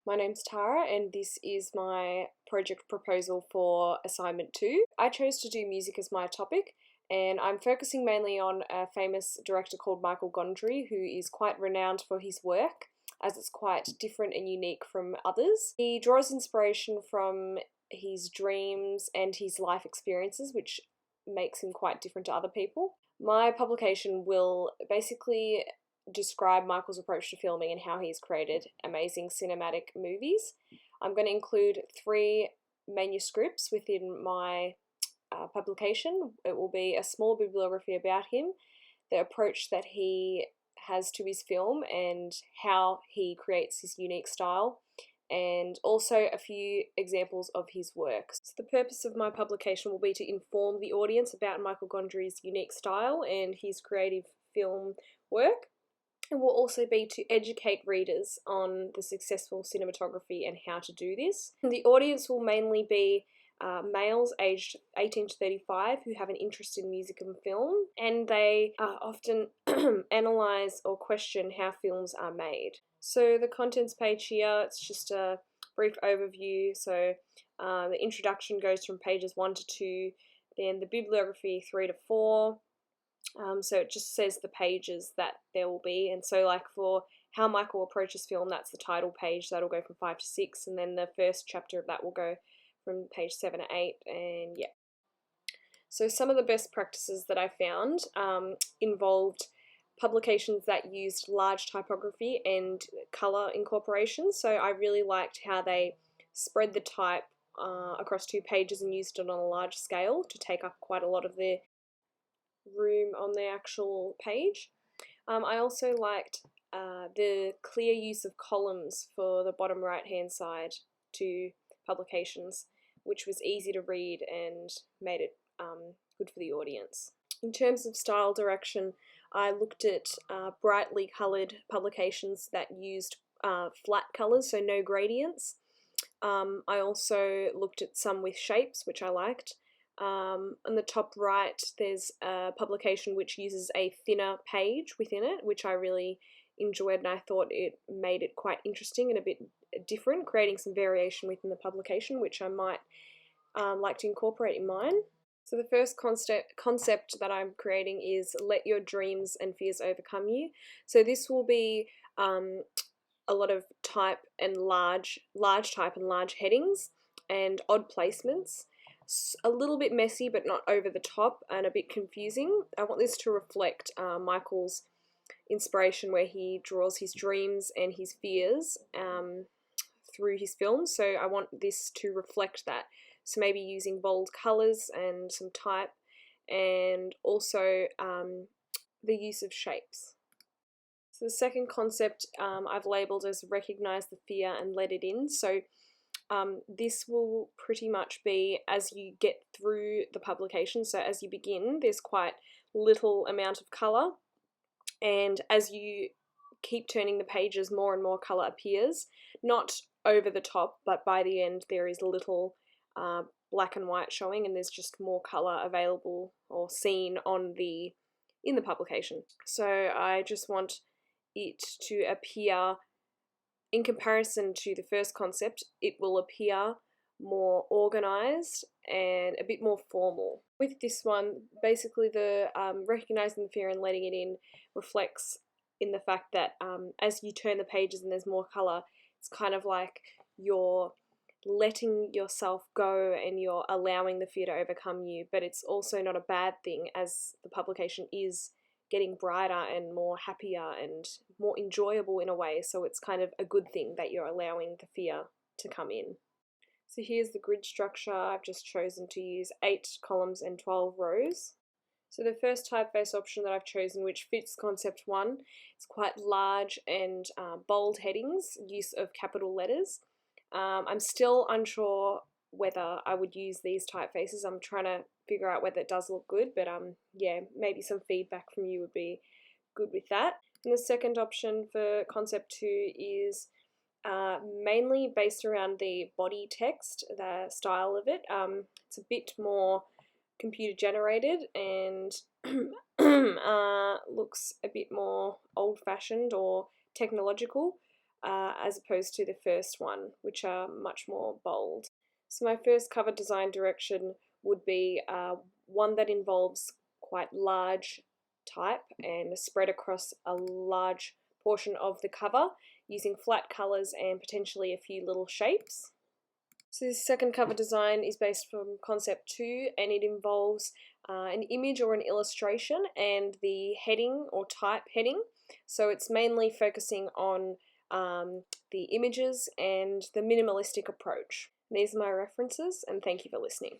My name's Tara and this is my project proposal for assignment 2. I chose to do music as my topic and I'm focusing mainly on a famous director called Michel Gondry, who is quite renowned for his work as it's quite different and unique from others. He draws inspiration from his dreams and his life experiences, which makes him quite different to other people. My publication will basically describe Michael's approach to filming and how he's created amazing cinematic movies. I'm going to include 3 manuscripts within my publication. It will be a small bibliography about him, the approach that he has to his film and how he creates his unique style, and also a few examples of his work. So the purpose of my publication will be to inform the audience about Michel Gondry's unique style and his creative film work. It will also be to educate readers on the successful cinematography and how to do this. The audience will mainly be males aged 18 to 35 who have an interest in music and film, and they often analyse or question how films are made. So the contents page here, it's just a brief overview. So the introduction goes from pages 1 to 2, then the bibliography 3 to 4. So it just says the pages that there will be, and so like for how Michael approaches film, that's the title page, that'll go from 5 to 6, and then the first chapter of that will go from page 7 to 8, and yeah. So some of the best practices that I found involved publications that used large typography and colour incorporation. So I really liked how they spread the type across 2 pages and used it on a large scale to take up quite a lot of the room on the actual page. I also liked the clear use of columns for the bottom right hand side to publications, which was easy to read and made it good for the audience. In terms of style direction, I looked at brightly coloured publications that used flat colours, so no gradients. I also looked at some with shapes, which I liked. On the top right, there's a publication which uses a thinner page within it, which I really enjoyed, and I thought it made it quite interesting and a bit different, creating some variation within the publication, which I might like to incorporate in mine. So the first concept that I'm creating is let your dreams and fears overcome you. So this will be a lot of type and large type and large headings and odd placements. A little bit messy but not over the top and a bit confusing. I want this to reflect Michael's inspiration, where he draws his dreams and his fears through his films, so I want this to reflect that. So maybe using bold colours and some type, and also the use of shapes. So the second concept I've labelled as recognize the fear and let it in. So this will pretty much be as you get through the publication. So as you begin, there's quite little amount of colour, and as you keep turning the pages, more and more colour appears. Not over the top, but by the end there is little black and white showing, and there's just more colour available or seen in the publication. So I just want it to appear, in comparison to the first concept, it will appear more organised and a bit more formal. With this one, basically the recognising the fear and letting it in reflects in the fact that as you turn the pages and there's more colour, it's kind of like you're letting yourself go and you're allowing the fear to overcome you, but it's also not a bad thing, as the publication is getting brighter and more happier and more enjoyable in a way, so it's kind of a good thing that you're allowing the fear to come in. So here's the grid structure. I've just chosen to use 8 columns and 12 rows. So the first typeface option that I've chosen, which fits concept 1, is quite large and bold headings, use of capital letters. I'm still unsure whether I would use these typefaces. I'm trying to figure out whether it does look good, but yeah, maybe some feedback from you would be good with that. And the second option for concept 2 is mainly based around the body text, the style of it. It's a bit more computer generated and looks a bit more old-fashioned or technological. as opposed to the first one, which are much more bold. So my first cover design direction would be one that involves quite large type and spread across a large portion of the cover using flat colours and potentially a few little shapes. So this second cover design is based from concept 2, and it involves an image or an illustration and the heading or type heading. So it's mainly focusing on the images and the minimalistic approach. These are my references, and thank you for listening.